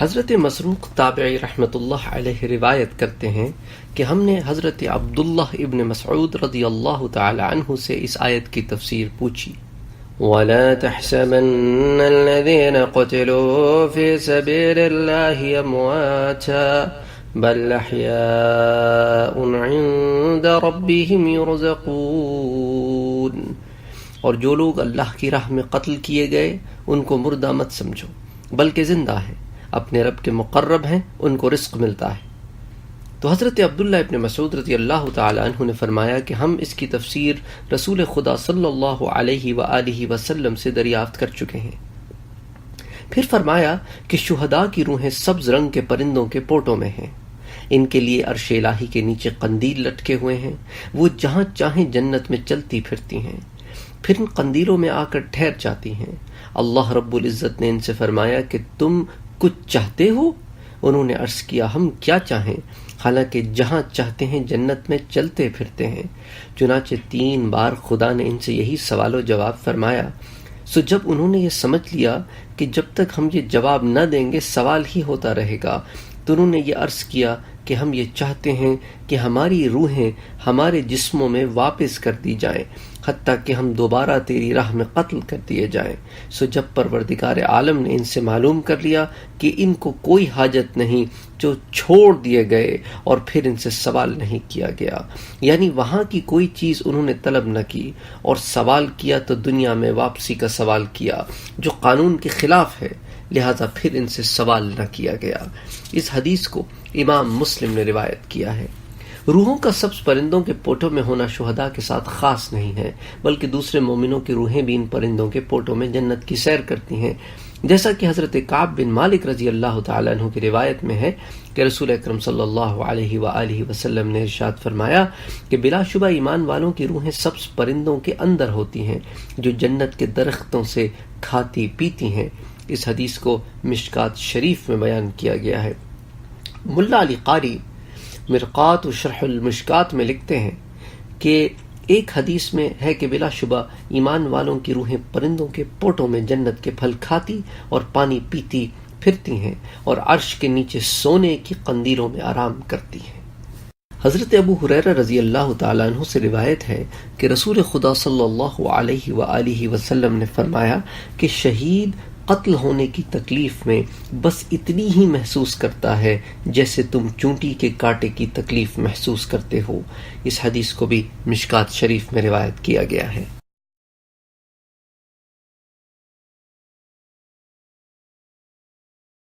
حضرت مسروق تابعی رحمۃ اللہ علیہ روایت کرتے ہیں کہ ہم نے حضرت عبداللہ ابن مسعود رضی اللہ تعالی عنہ سے اس آیت کی تفسیر پوچھی. وَلَا تَحْسَبَنَّ الَّذِينَ قُتِلُوا فِي سَبِيلِ اللَّهِ أَمْوَاتًا بَلْ أَحْيَاءٌ عِندَ رَبِّهِمْ يُرْزَقُونَ. اور جو لوگ اللہ کی راہ میں قتل کیے گئے ان کو مردہ مت سمجھو، بلکہ زندہ ہیں، اپنے رب کے مقرب ہیں، ان کو رزق ملتا ہے. تو حضرت عبداللہ ابن مسعود رضی اللہ تعالی عنہ نے فرمایا کہ ہم اس کی تفسیر رسول خدا صلی اللہ علیہ وآلہ وسلم سے دریافت کر چکے ہیں. پھر فرمایا کہ شہداء کی روحیں سبز رنگ کے پرندوں کے پوٹوں میں ہیں، ان کے لیے عرش الہی کے نیچے قندیل لٹکے ہوئے ہیں، وہ جہاں چاہیں جنت میں چلتی پھرتی ہیں، پھر ان قندیلوں میں آ کر ٹھہر جاتی ہیں. اللہ رب العزت نے ان سے فرمایا کہ تم کچھ چاہتے ہو؟ انہوں نے عرض کیا ہم کیا چاہیں، حالانکہ جہاں چاہتے ہیں جنت میں چلتے پھرتے ہیں. چنانچہ 3 بار خدا نے ان سے یہی سوال و جواب فرمایا. سو جب انہوں نے یہ سمجھ لیا کہ جب تک ہم یہ جواب نہ دیں گے سوال ہی ہوتا رہے گا، تو انہوں نے یہ عرض کیا کہ ہم یہ چاہتے ہیں کہ ہماری روحیں ہمارے جسموں میں واپس کر دی جائیں، حتیٰ کہ ہم دوبارہ تیری راہ میں قتل کر دیے جائیں. سو جب پروردگار عالم نے ان سے معلوم کر لیا کہ ان کو کوئی حاجت نہیں، جو چھوڑ دیے گئے اور پھر ان سے سوال نہیں کیا گیا، یعنی وہاں کی کوئی چیز انہوں نے طلب نہ کی، اور سوال کیا تو دنیا میں واپسی کا سوال کیا جو قانون کے خلاف ہے، لہذا پھر ان سے سوال نہ کیا گیا. اس حدیث کو امام مسلم نے روایت کیا ہے. روحوں کا سبز پرندوں کے پوٹوں میں ہونا شہداء کے ساتھ خاص نہیں ہے، بلکہ دوسرے مومنوں کی روحیں بھی ان پرندوں کے پوٹوں میں جنت کی سیر کرتی ہیں، جیسا کہ حضرت کعب بن مالک رضی اللہ تعالیٰ عنہ کی روایت میں ہے کہ رسول اکرم صلی اللہ علیہ وآلہ وسلم نے ارشاد فرمایا کہ بلا شبہ ایمان والوں کی روحیں سبز پرندوں کے اندر ہوتی ہیں جو جنت کے درختوں سے کھاتی پیتی ہیں. اس حدیث کو مشکات شریف میں بیان کیا گیا ہے. ملا علی قاری مرقات و شرح المشکات میں لکھتے ہیں کہ ایک حدیث میں ہے کہ بلا شبہ ایمان والوں کی روحیں پرندوں کے پوٹوں میں جنت کے پھل کھاتی اور پانی پیتی پھرتی ہیں اور عرش کے نیچے سونے کی قندیلوں میں آرام کرتی ہیں. حضرت ابو ہریرہ رضی اللہ تعالیٰ عنہ سے روایت ہے کہ رسول خدا صلی اللہ علیہ وآلہ وسلم نے فرمایا کہ شہید قتل ہونے کی تکلیف میں بس اتنی ہی محسوس کرتا ہے جیسے تم چونٹی کے کانٹے کی تکلیف محسوس کرتے ہو. اس حدیث کو بھی مشکات شریف میں روایت کیا گیا ہے.